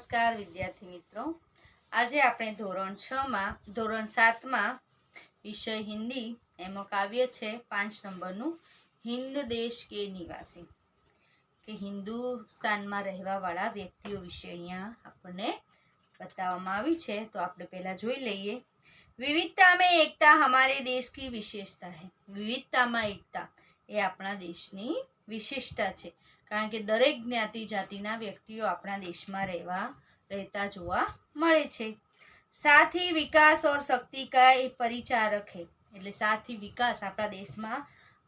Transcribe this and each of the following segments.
નમસ્કાર વિદ્યાર્થી મિત્રો, આજે આપણે ધોરણ 7 માં વિષય હિન્દી એમાં કાવ્ય છે 5 નંબરનું હિન્દ દેશ કે નિવાસી કે હિન્દુસ્તાનમાં રહેવા વાળા વ્યક્તિઓ વિશે અહીંયા આપણને બતાવવામાં આવ્યું છે। તો આપણે પહેલા જોઈ લઈએ। विविधता में एकता हमारे देश की विशेषता है। विविधता में एकता એ આપણા દેશની વિશેષતા છે, કારણ કે દરેક જ્ઞાતિ જાતિના વ્યક્તિઓ આપણા દેશમાં રહેતા જોવા મળે છે। साथ ही विकास और शक्ति का एक परिचारक है, એટલે સાથી વિકાસ આપણા દેશમાં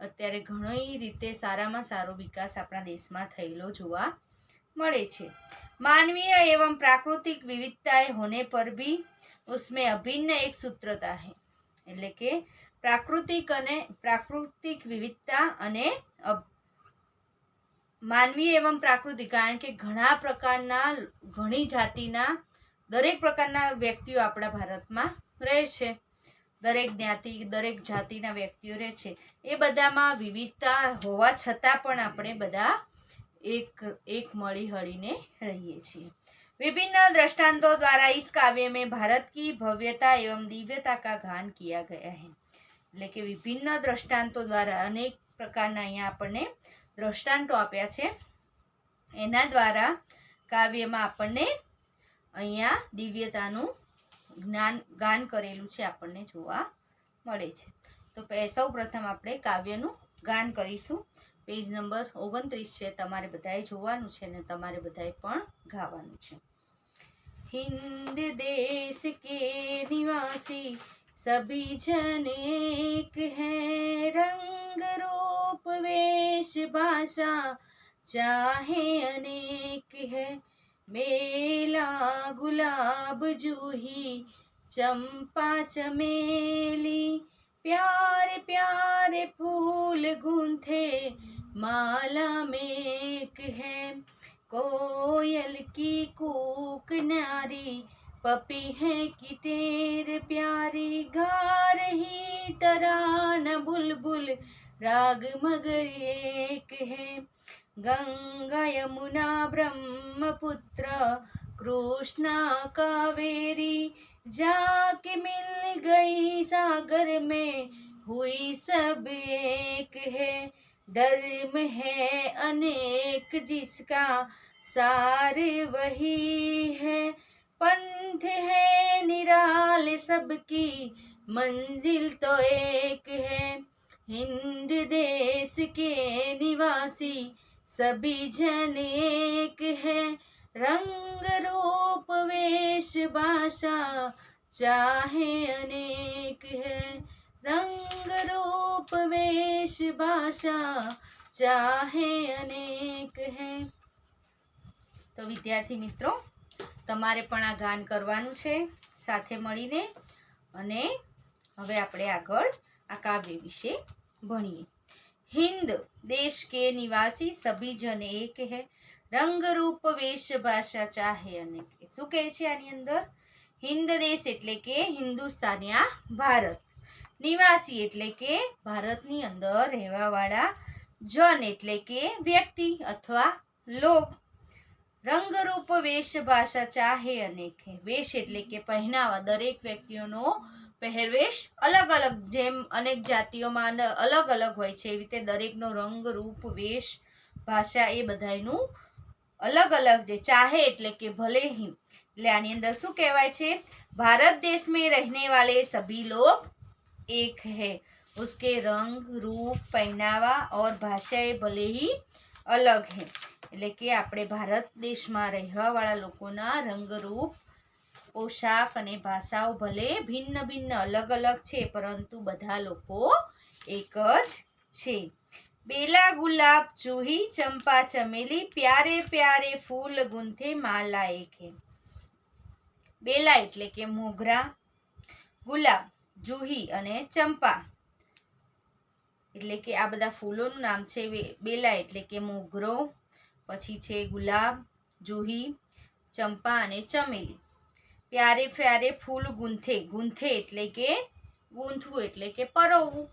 અત્યારે ઘણી રીતે સારામાં સારો વિકાસ આપણા દેશમાં થયેલો જોવા મળે છે। मानवीय एवं प्राकृतिक विविधताएं होने पर भी उसमें अभिन्न एक सूत्रता है, એટલે કે प्राकृतिक विविधता અને मानवीय एवं प्राकृतिक, कारण के घणा प्रकारना घणी जातिना दरेक प्रकारना व्यक्तिओ आपણા ભારતમાં રહે છે। દરેક જ્ઞાતિ દરેક જાતિના વ્યક્તિઓ રહે છે, એ બધામાં વિવિધતા હોવા છતાં પણ આપણે બધા एक मळी हळीने रहिए छीए। विभिन्न दृष्टांतों द्वारा इस काव्य में भारत की भव्यता एवं दिव्यता का गान किया गया है, એટલે કે વિભિન્ન દ્રષ્ટાંતો દ્વારા અનેક પ્રકારના અહીંયા આપણને દ્રષ્ટાંતો આપ્યા છે, એના દ્વારા કાવ્યમાં આપણને અહીંયા દિવ્યતાનું ગાન કરેલું છે આપણને જોવા મળે છે। તો સૌ પ્રથમ આપણે કાવ્યનું ગાન કરીશું। पेज नंबर 29 છે, તમારે બધાએ જોવાનું છે અને તમારે બધાએ પણ ગાવાનું છે। हिंद देश के निवासी सभी जन एक है, रंग रूप वेश भाषा चाहे अनेक है, बेला गुलाब जूही चंपा चमेली, प्यारे प्यारे फूल गूंथे माला में एक है, कोयल की कूक नारी पपी है की टेर प्यारी, गा रही तराना बुलबुल राग मगर एक है, गंगा यमुना ब्रह्मपुत्र कृष्णा कावेरी, जाके मिल गई सागर में हुई सब एक है, धर्म है अनेक जिसका सार वही है, पंथ है निराले सबकी मंजिल तो एक है, हिंद देश के निवासी सभी जन एक है, रंग रूप वेश भाषा चाहे अनेक है, रंग रूप वेश भाषा चाहे अनेक है। तो विद्यार्थी मित्रों, તમારે પણ આ ગાન કરવાનું છે સાથે મળીને, અને હવે આપણે આગળ આ કાવ્ય વિશે ભણીએ। हिंद देश के निवासी सभी जन एक है, रंग रूप वेश भाषा चाहे अनेक। શું કહે છે આની અંદર? હિન્દ દેશ એટલે કે હિન્દુસ્તાન या ભારત, નિવાસી એટલે કે ભારતની અંદર રહેવાવાળા, જન એટલે કે વ્યક્તિ અથવા લોક, રંગરૂપ વેશ ભાષા ચાહે અનેક હે, વેશ એટલે કે પહેનાવા, દરેક વ્યક્તિઓનો પહેરવેશ અલગ અલગ, જેમ અનેક જાતિઓમાં અલગ અલગ હોય છે એવી રીતે દરેકનો રંગ રૂપ વેશ ભાષા એ બધાયનું અલગ અલગ છે। ચાહે એટલે કે ભલે ही, એટલે આની અંદર શું કહેવાય છે? ભારત देश में रहने वाले सभी लोग एक है, उसके रंग रूप पहनावा और भाषाएं भले ही अलग है, એટલે કે આપણે ભારત દેશમાં રહેવા વાળા લોકોના રંગ રૂપ પોશાક અને ભાષાઓ ભલે ભિન્ન ભિન્ન અલગ અલગ છે, પરંતુ બધા લોકો એક જ છે। बेला गुलाब जूही चंपा चमेली, प्यारे प्यारे फूल गुंथे माला एक है। बेला એટલે કે મોગરા, ગુલાબ, જૂહી અને ચંપા એટલે કે આ બધા ફૂલોનું નામ છે। બેલા એટલે કે મોગરો, પછી છે ગુલાબ, જૂહી, ચંપા અને ચમેલી। પ્યારે પ્યારે ફૂલ ગુંથે, ગુંથે એટલે કે ગૂંથવું એટલે કે પરોવવું,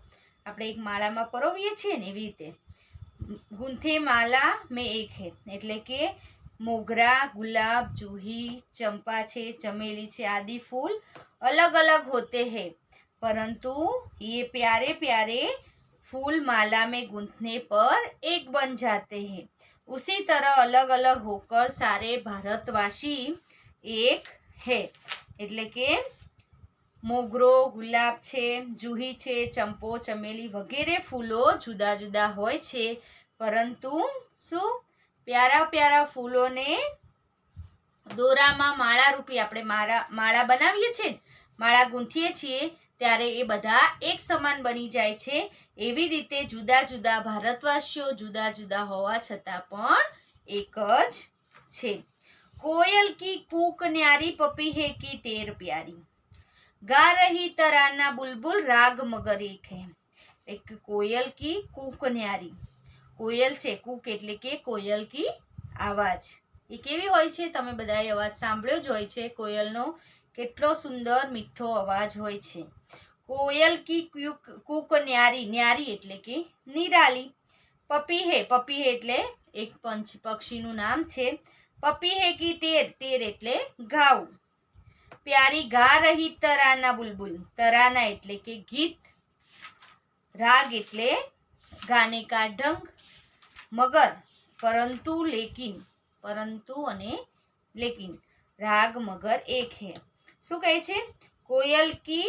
આપણે એક માળામાં પરોવીએ છીએ ને એવી રીતે। ગુંથે માલા મેં એક હે એટલે કે मोगरा, गुलाब, जूही, चंपा छे, चमेली छे आदि फूल अलग अलग होते हैं, परंतु ये प्यारे प्यारे फूल माला में गूंथने पर एक बन जाते हैं। उसी तरह अलग अलग होकर सारे भारतवासी एक है। એટલે કે મોગરો, ગુલાબ છે, જૂહી છે, ચંપો, ચમેલી વગેરે ફૂલો જુદા જુદા હોય છે, પરંતુ શું પ્યારા પ્યારા ફૂલોને દોરામાં માળા રૂપી આપણે માળા બનાવીએ છીએ, માળા ગૂંથીએ છીએ ત્યારે એ બધા એક સમાન બની જાય છે। એવી રીતે જુદા જુદા ભારતવાસીઓ જુદા જુદા હોવા છતાં પણ એક જ છે। कोयल की कूक न्यारी पपी है की टेर प्यारी, गा रही तराना बुलबुल राग मगर एक है। एक कोयल की कूक न्यारी, कोयल छे कूक એટલે કે કોયલ की आवाज એ કેવી હોય છે? તમે બધાએ અવાજ સાંભળ્યો જ હોય છે કોયલનો કેટલો સુંદર મીઠો અવાજ હોય છે। કોયલ की कूक न्यारी, न्यारी એટલે કે નિરાલી। પપી હે, પપી હે એટલે એક પક્ષીનું નામ છે। पपी है की टेर, टेर एटले गाव। प्यारी गा रही तराना बुलबुल, तराना एटले के गीत, राग एटले गाने का ढंग, मगर परंतु लेकिन, परंतु अने लेकिन राग मगर एक है। शू कहे छे? कोयल की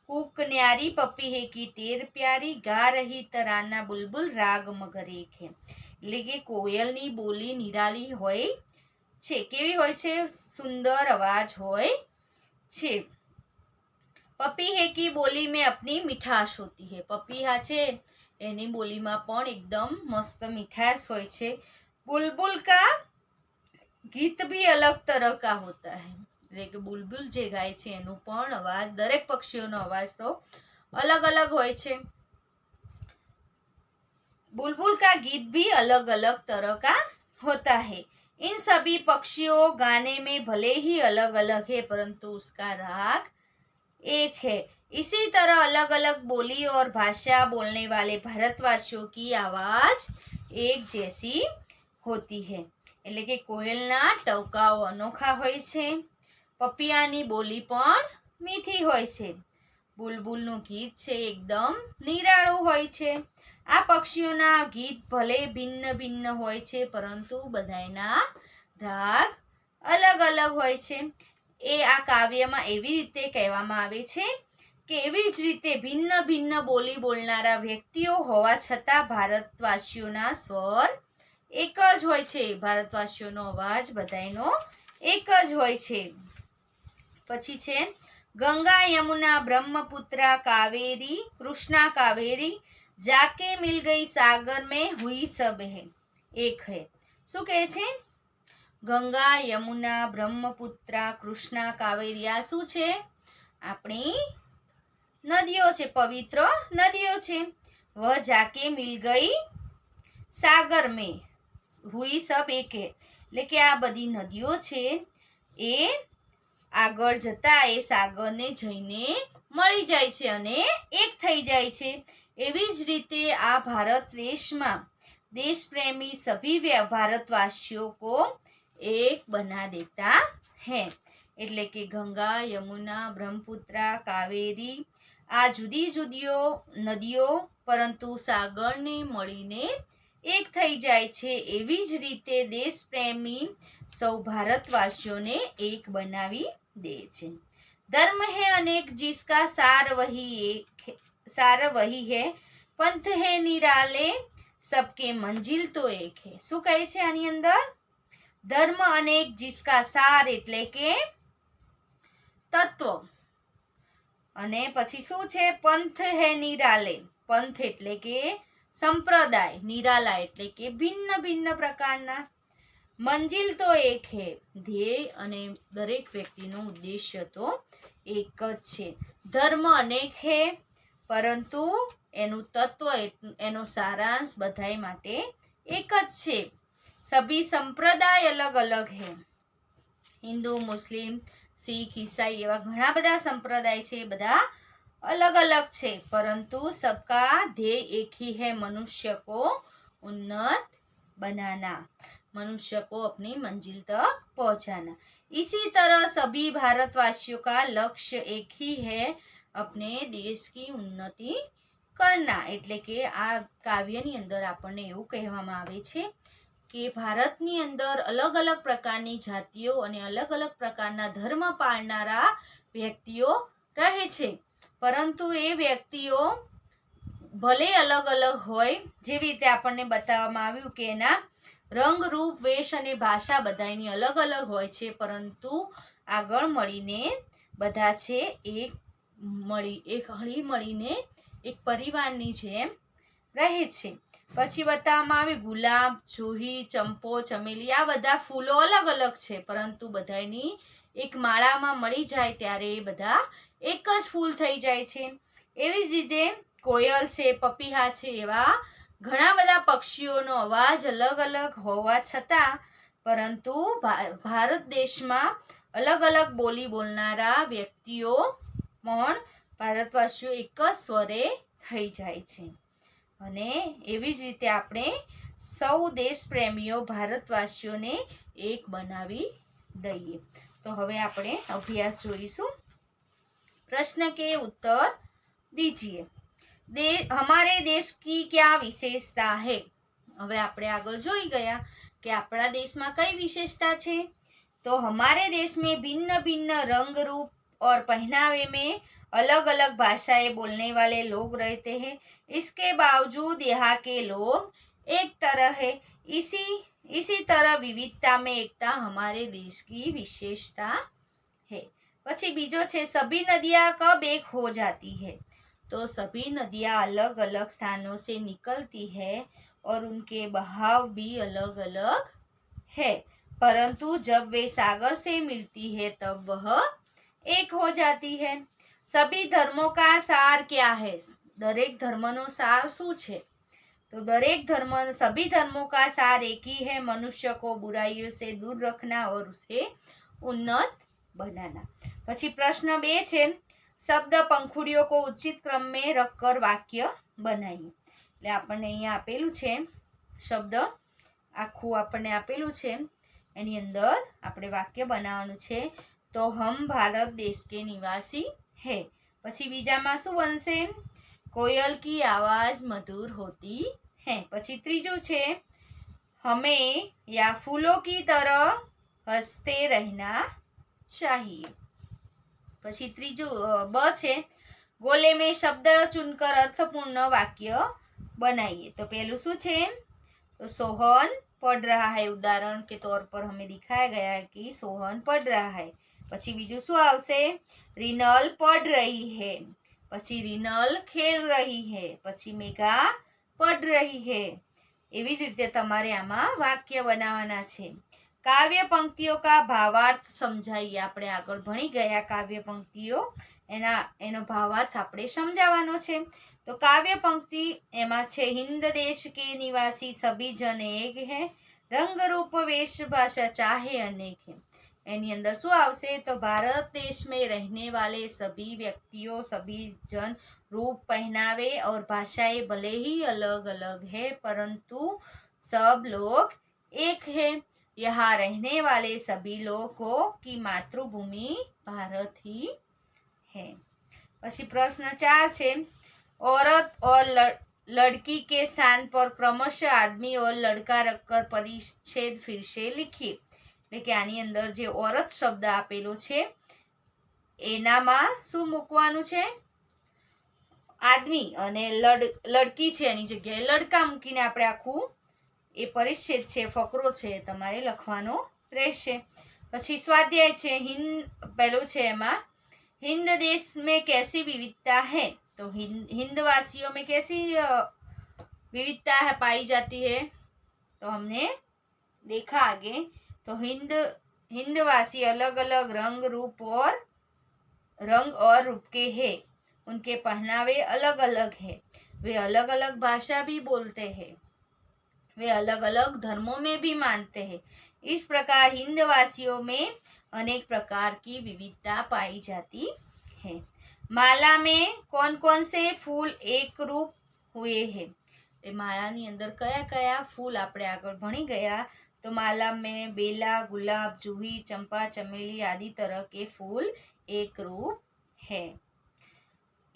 कूक न्यारी पपी है की टेर प्यारी, गा रही तराना बुलबुल राग मगर एक है। એટલે કે કોયલની બોલી નિરાલી હોય છે। કેવી હોય છે? સુંદર અવાજ હોય છે। પપી હે की बोली में अपनी मिठास होती है, પપીહા છે એની બોલીમાં પણ એકદમ મસ્ત મીઠાશ હોય છે। बुलबुल का गीत भी अलग तरह का होता है, એટલે કે બુલબુલ જે ગાય છે એનો પણ અવાજ, દરેક પક્ષીઓનો અવાજ તો अलग अलग હોય છે। बुलबुल का गीत भी अलग अलग तरह का होता है। इन सभी पक्षियों गाने में भले ही अलग अलग है परंतु उसका राग एक है। इसी तरह अलग अलग बोली और भाषा बोलने वाले भारतवासियों की आवाज एक जैसी होती है। એટલે કે કોયલના ટવકાઓ અનોખા હોય છે, પપિયાની બોલી પણ મીઠી હોય છે, બુલબુલનું ગીત છે એકદમ નિરાળું હોય છે। આ પક્ષીઓના ગીત ભલે ભિન્ન ભિન્ન હોય છે પરંતુ બધાયના રાગ અલગ અલગ હોય છે। એ આ કાવ્યમાં એવી રીતે કહેવામાં આવે છે કે એવી જ રીતે भिन्न भिन्न બોલી બોલનારા વ્યક્તિઓ હોવા છતાં ભારતવાસીઓના સ્વર એક જ હોય છે, ભારતવાસીઓનો અવાજ બધાયનો એક જ હોય છે। પછી છે ગંગા યમુના ब्रह्मपुत्रा कावेरी कृष्णा कावेरी जाके मिल गई सागर में हुई सब है एक है। शू कहे छे? गंगा यमुना ब्रह्मपुत्रा कृष्णा कावेरी आ शू छे? आपणी नदियों छे, पवित्र नदियों छे। वह जाके मिल गई सागर में हुई सब एक है, એટલે કે આ બધી નદીઓ છે એ આગળ જતા એ સાગરને જઈને મળી જાય છે અને એક થઈ જાય છે। એવી જ રીતે આ ભારત દેશમાં देश प्रेमी सभी भारतवासियों को एक बना देता है। એટલે કે ગંગા યમુના બ્રહ્મપુત્રા કાવેરી આ જુદી જુદીઓ નદીઓ પરંતુ સાગરને મળીને એક થઈ જાય છે। એવી જ રીતે દેશ પ્રેમી સૌ ભારતવાસીઓને એક બનાવી દે છે। धर्म है अनेक जिसका सार वही है, पंथ है निराले सबके मंजिल तो एक है। શું કહે છે આની અંદર? ધર્મ અનેક जिसका सार એટલે કે તત્વ, અને પછી શું છે? પંથ હે નિરાલે, પંથ એટલે કે સંપ્રદાય, નિરાલા એટલે કે ભિન્ન ભિન્ન પ્રકારના, મંજિલ તો એક હે, ધ્યેય અને દરેક વ્યક્તિનો ઉદ્દેશ્ય તો એક જ છે। ધર્મ અનેક હે પરંતુ એનું તત્વ એનો સારાંશ બધાય માટે એક જ છે। સભી સંપ્રદાય અલગ અલગ હે, હિન્દુ મુસ્લિમ શીખ ઈસાઈ એવા ઘણા બધા સંપ્રદાય છે, બધા अलग अलग छे परंतु सबका ध्येय एक ही है, मनुष्य को उन्नत बनाना। मनुष्य को अपनी मंजिल तक पहुंचाना। इसी तरह सभी भारतवासियों का लक्ष्य एक ही है, अपने देश की उन्नति કરના। એટલે કે આ કાવ્યની અંદર આપણને એવું કહેવામાં આવે છે કે ભારતની અંદર અલગ અલગ પ્રકારની જાતિઓ અને અલગ અલગ પ્રકારના ધર્મ પાળનારા વ્યક્તિઓ રહે છે, પરંતુ એ વ્યક્તિઓ ભલે અલગ અલગ હોય, જેવી રીતે આપણને બતાવવામાં આવ્યું કે એના રંગ રૂપ વેશ અને ભાષા બધાની અલગ અલગ હોય છે, પરંતુ આગળ મળીને બધા છે એક હળી મળીને એક પરિવારની જેમ રહે છે। પછી બતાવવામાં આવે ગુલાબ, જુહી, ચંપો, ચમેલી આ બધા ફૂલો અલગ અલગ છે, પરંતુ બધાની એક માળામાં મળી જાય ત્યારે એ બધા એક જ ફૂલ થઈ જાય છે। એવી જ રીતે કોયલ છે, પપીહા છે, એવા ઘણા બધા પક્ષીઓનો અવાજ અલગ અલગ હોવા છતાં પરંતુ ભારત દેશમાં અલગ અલગ બોલી બોલનારા વ્યક્તિઓ પણ ભારતવાસીઓ એક જ સ્વરે થઈ જાય છે। અને એવી જ રીતે આપણે સૌ દેશ પ્રેમીઓ ભારતવાસીઓને એક બનાવી દઈએ। તો હવે આપણે અભ્યાસ જોઈશું। प्रश्न के उत्तर दीजिए। हमारे देश की क्या विशेषता है? હવે આપણે આગળ જોઈ ગયા કે આપણા દેશમાં કઈ વિશેષતા છે। तो हमारे देश में भिन्न भिन्न रंग रूप और पहनावे में अलग अलग भाषाएं बोलने वाले लोग रहते हैं। इसके बावजूद यहाँ के लोग एक तरह है। इसी तरह विविधता में एकता हमारे देश की विशेषता है। પછી બીજો છે सभी नदियाँ कब एक हो जाती है? तो सभी नदियाँ अलग अलग स्थानों से निकलती है और उनके बहाव भी अलग अलग है, परंतु जब वे सागर से मिलती है तब वह एक हो जाती है। सभी धर्मों का सार क्या है? दरेक धर्मनो सार શું છે? तो सभी धर्मों का सार एक ही है, मनुष्य को बुराइयों से दूर रखना और उसे उन्नत बनाना। પછી પ્રશ્ન 2 છે શબ્દ પંખુડીઓ को उचित क्रम में रखकर वाक्य बनाइए। એટલે આપણને અહીંયા આપેલું છે શબ્દ આખું આપણને આપેલું છે, એની અંદર આપણે વાક્ય બનાવવાનું છે। તો हम भारत देश के निवासी है। પછી બીજામાં શું બનશે? कोयल की आवाज मधुर होती है। પછી ત્રીજું છે हमें या फूलों की तरह हंसते रहना चाहिए। પછી ત્રીજું બ છે गोले में शब्द चुनकर अर्थपूर्ण वाक्य बनाइए। तो पहलू શું છે? तो सोहन पढ़ रहा है, उदाहरण के तौर पर हमें दिखाया गया है कि सोहन पढ़ रहा है। પછી બીજું શું આવશે? रिनल पढ़ रही है, પછી रिनल खेल रही है, પછી मेघा पढ़ रही है। એવી જ રીતે તમારે આમાં વાક્ય બનાવવાના છે। કાવ્ય પંક્તિઓ કા ભાવાર્થ સમજાઈએ। આપણે આગળ ભણી ગયા કાવ્ય પંક્તિઓ, એનો ભાવાર્થ આપણે સમજાવવાનો છે। તો કાવ્ય પંક્તિ એમાં છે हिंद देश के निवासी सभी जन एक है, रंग रूप वेश भाषा चाहे अनेक है। એની અંદર શું આવશે? તો भारत देश में रहने वाले सभी व्यक्तियों, सभी जन रूप पहनावे और भाषाएं भले ही अलग अलग है, परंतु सब लोग एक है। यहाँ रहने वाले सभी लोगों की मातृभूमि भारत ही है। પછી પ્રશ્ન 4 છે औरत और लड़की के स्थान पर क्रमशः आदमी और लड़का रखकर परिच्छेद फिर से लिखिए। એટલે કે આની અંદર જે औरत શબ્દ આપેલો છે એનામાં શું મૂકવાનું છે? આદમી, અને લડકી છે એની જગ્યાએ લડકા મૂકીને આપણે આખું એ પરિચ્છેદ છે, ફકરો છે, તમારે લખવાનો રહેશે। પછી સ્વાધ્યાય છે પહેલું છે એમાં हिंद देश में कैसी विविधता है? तो हिंदवासियों में कैसी विविधता है पाई जाती है? तो हमने देखा आगे। तो हिंदवासी अलग अलग रंग और रूप के हैं, उनके पहनावे अलग अलग है, वे अलग अलग भाषा भी बोलते हैं, वे अलग अलग धर्मों में भी मानते हैं। इस प्रकार हिंदवासियों में अनेक प्रकार की विविधता पाई जाती है। माला में कौन कौन से फूल एक रूप हुए हैं? એ માળાની અંદર કયા કયા ફૂલ આપણે આગળ ભણી ગયા. तो माला में बेला, गुलाब, जूही, चंपा, चमेली आदि तरह के फूल एक रूप है.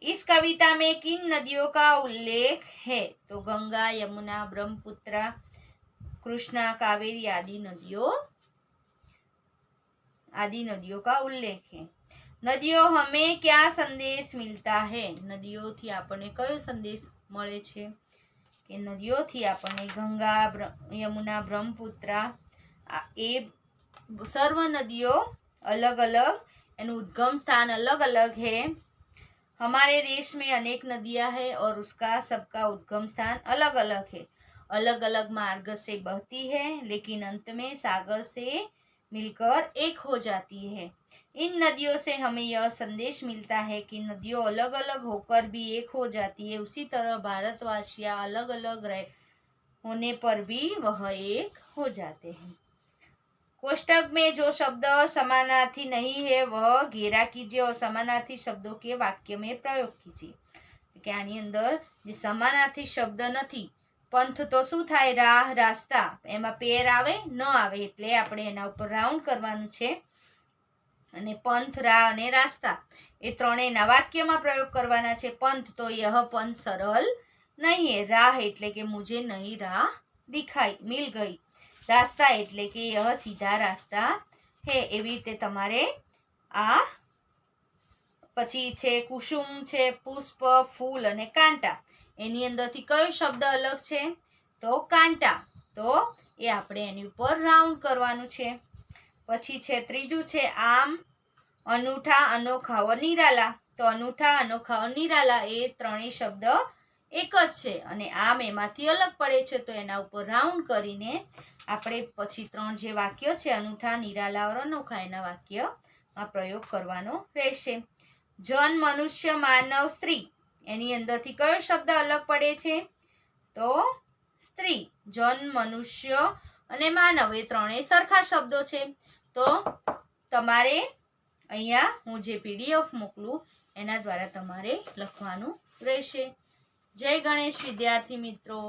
इस कविता में किन नदियों का उल्लेख है? तो गंगा, यमुना, ब्रह्मपुत्र, कृष्णा, कावेरी आदि नदियों का उल्लेख है. नदियों हमें क्या संदेश मिलता है? नदियों આપણને કયો સંદેશ મળે છે? કે નદીઓથી આપણને ગંગા, યમુના, બ્રહ્મपुत्र એ સર્વ નદીઓ अलग अलग, एनु उद्गम स्थान अलग अलग है. हमारे देश में अनेक नदियां हैं और उसका सबका उद्गम स्थान अलग अलग है. अलग अलग मार्ग से बहती है लेकिन अंत में सागर से मिलकर एक हो जाती है. इन नदियों से हमें यह संदेश मिलता है कि नदियों अलग अलग होकर भी एक हो जाती है. उसी तरह भारतवासियां अलग अलग होने पर भी वह एक हो जाते हैं. कोष्टक में जो शब्द समानार्थी नहीं है वह घेरा कीजिए और समानार्थी शब्दों के वाक्य में प्रयोग कीजिए. કે આની અંદર જે સમાનાર્થી શબ્દ નથી, પંથ તો શું થાય? રાહ, રાસ્તા, એમાં પેર આવે ન આવે એટલે આપણે એના ઉપર રાઉન્ડ કરવાનું છે. અને પંથ, રાહ અને રાસ્તા એ ત્રણેયના વાક્યમાં પ્રયોગ કરવાના છે. પંથ તો યહ પંથ સરળ નહીં હે. રાહ એટલે કે મુझे नहीं राह दिखाई मिल गई. रास्ता એટલે કે यह सीधा रास्ता है. એવી રીતે તમારે આ પછી છે કુસુમ છે, પુષ્પ, ફૂલ અને કાંટા. એની અંદરથી કયો શબ્દ અલગ છે? તો કાંટા. તો એ આપણે એની ઉપર રાઉન્ડ કરવાનું છે. પછી છે ત્રીજું છે આમ, અનૂઠા, અનોખા और निराला. તો અનૂઠા, અનોખા और निराला એ ત્રણેય શબ્દ એક જ છે અને આમ એમાંથી અલગ પડે છે. તો એના ઉપર રાઉન્ડ કરીને આપણે પછી ત્રણ જે વાક્યો છે અનૂઠા, નિરાલા और અનોખા એના વાક્યમાં પ્રયોગ કરવાનો રહેશે. જન, મનુષ્ય, માનવ, સ્ત્રી એની અંદરથી કયો શબ્દ અલગ પડે છે? તો સ્ત્રી. જન, મનુષ્ય અને માનવ એ ત્રણેય સરખા શબ્દો છે. તો તમારે અહીંયા હું જે પીડીએફ મોકલું એના દ્વારા તમારે લખવાનું રહેશે. જય ગણેશ વિદ્યાર્થી મિત્રો.